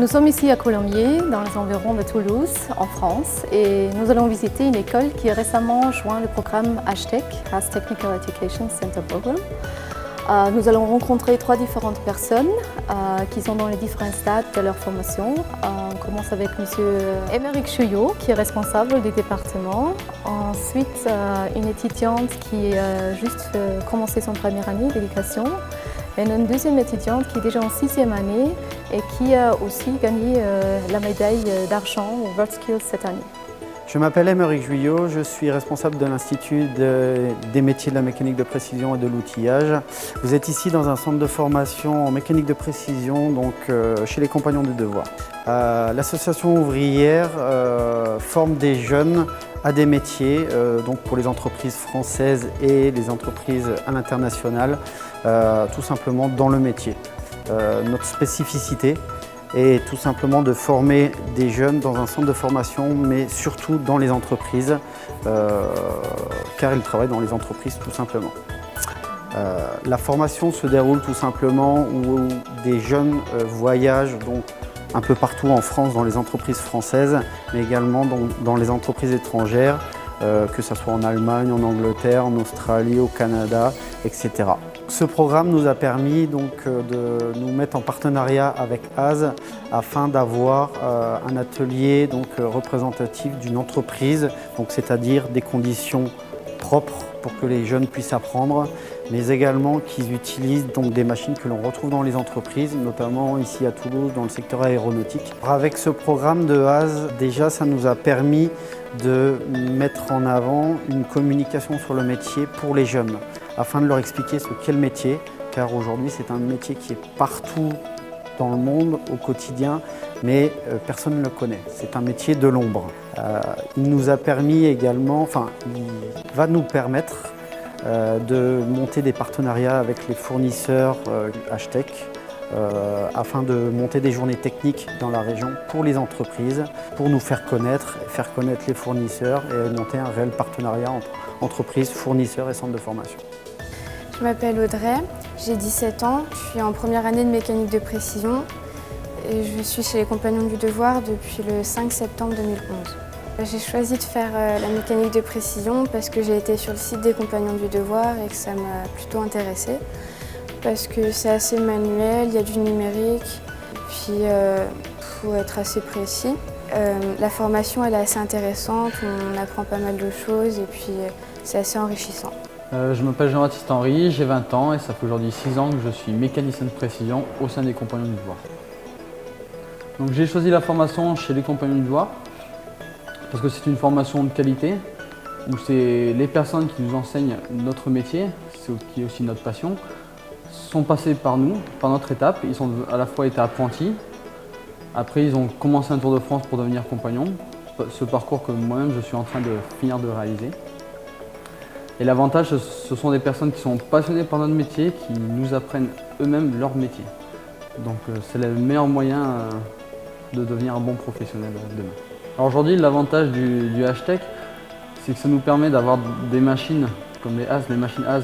Nous sommes ici à Colombiers, dans les environs de Toulouse, en France, et nous allons visiter une école qui a récemment joint le programme HTEC, Haas Technical Education Center Program. Nous allons rencontrer 3 différentes personnes qui sont dans les différents stades de leur formation. On commence avec M. Émeric Chuyot, qui est responsable du département. Ensuite, une étudiante qui a juste commencé son première année d'éducation. Et une deuxième étudiante qui est déjà en 6e année et qui a aussi gagné la médaille d'argent au WorldSkills cette année. Je m'appelle Émeric Chuyot, je suis responsable de l'Institut des métiers de la mécanique de précision et de l'outillage. Vous êtes ici dans un centre de formation en mécanique de précision, donc chez les Compagnons du Devoir. L'association ouvrière forme des jeunes à des métiers, donc pour les entreprises françaises et les entreprises à l'international, tout simplement dans le métier. Notre spécificité est tout simplement de former des jeunes dans un centre de formation, mais surtout dans les entreprises, car ils travaillent dans les entreprises tout simplement. La formation se déroule tout simplement où des jeunes voyagent donc un peu partout en France, dans les entreprises françaises, mais également dans les entreprises étrangères, que ce soit en Allemagne, en Angleterre, en Australie, au Canada, etc. Ce programme nous a permis donc de nous mettre en partenariat avec Haas afin d'avoir un atelier donc représentatif d'une entreprise, c'est-à-dire des conditions propres pour que les jeunes puissent apprendre, mais également qu'ils utilisent donc des machines que l'on retrouve dans les entreprises, notamment ici à Toulouse dans le secteur aéronautique. Avec ce programme de Haas, déjà ça nous a permis de mettre en avant une communication sur le métier pour les jeunes, afin de leur expliquer ce qu'est le métier, car aujourd'hui c'est un métier qui est partout dans le monde au quotidien, mais personne ne le connaît. C'est un métier de l'ombre. Il nous a permis également, il va nous permettre de monter des partenariats avec les fournisseurs HTEC, afin de monter des journées techniques dans la région pour les entreprises, pour nous faire connaître les fournisseurs et monter un réel partenariat entre entreprises, fournisseurs et centres de formation. Je m'appelle Audrey, j'ai 17 ans, je suis en première année de mécanique de précision et je suis chez les Compagnons du Devoir depuis le 5 septembre 2011. J'ai choisi de faire la mécanique de précision parce que j'ai été sur le site des Compagnons du Devoir et que ça m'a plutôt intéressée. Parce que c'est assez manuel, il y a du numérique, puis il faut être assez précis. La formation elle est assez intéressante, on apprend pas mal de choses et puis c'est assez enrichissant. Je m'appelle Jean-Baptiste Henry, j'ai 20 ans et ça fait aujourd'hui 6 ans que je suis mécanicien de précision au sein des Compagnons du Devoir. Donc j'ai choisi la formation chez les Compagnons du Devoir parce que c'est une formation de qualité où c'est les personnes qui nous enseignent notre métier, qui est aussi notre passion, sont passés par nous, par notre étape. Ils ont à la fois été apprentis, après ils ont commencé un Tour de France pour devenir compagnons, ce parcours que moi-même je suis en train de finir de réaliser. Et l'avantage, ce sont des personnes qui sont passionnées par notre métier, qui nous apprennent eux-mêmes leur métier. Donc c'est le meilleur moyen de devenir un bon professionnel demain. Alors aujourd'hui, l'avantage du HTEC, c'est que ça nous permet d'avoir des machines comme les machines Haas,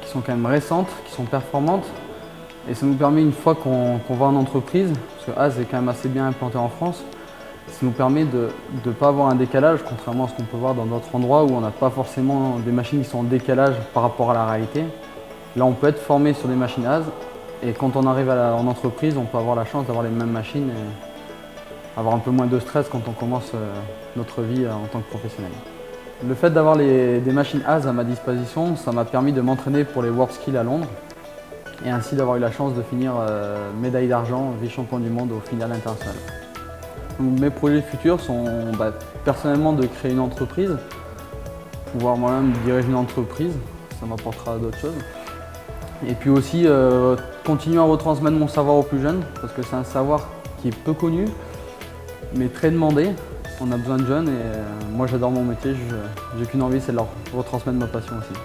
qui sont quand même récentes, qui sont performantes. Et ça nous permet, une fois qu'on va en entreprise, parce que Haas est quand même assez bien implanté en France, ça nous permet de ne pas avoir un décalage, contrairement à ce qu'on peut voir dans d'autres endroits où on n'a pas forcément des machines qui sont en décalage par rapport à la réalité. Là, on peut être formé sur des machines Haas et quand on arrive en entreprise, on peut avoir la chance d'avoir les mêmes machines et avoir un peu moins de stress quand on commence notre vie en tant que professionnel. Le fait d'avoir des machines Haas à ma disposition, ça m'a permis de m'entraîner pour les WorldSkills à Londres et ainsi d'avoir eu la chance de finir médaille d'argent, vice-champion du monde au final international. Mes projets futurs sont personnellement de créer une entreprise, pouvoir moi-même diriger une entreprise, ça m'apportera d'autres choses. Et puis aussi continuer à retransmettre mon savoir aux plus jeunes, parce que c'est un savoir qui est peu connu, mais très demandé. On a besoin de jeunes et moi j'adore mon métier, j'ai qu'une envie, c'est de leur retransmettre ma passion aussi.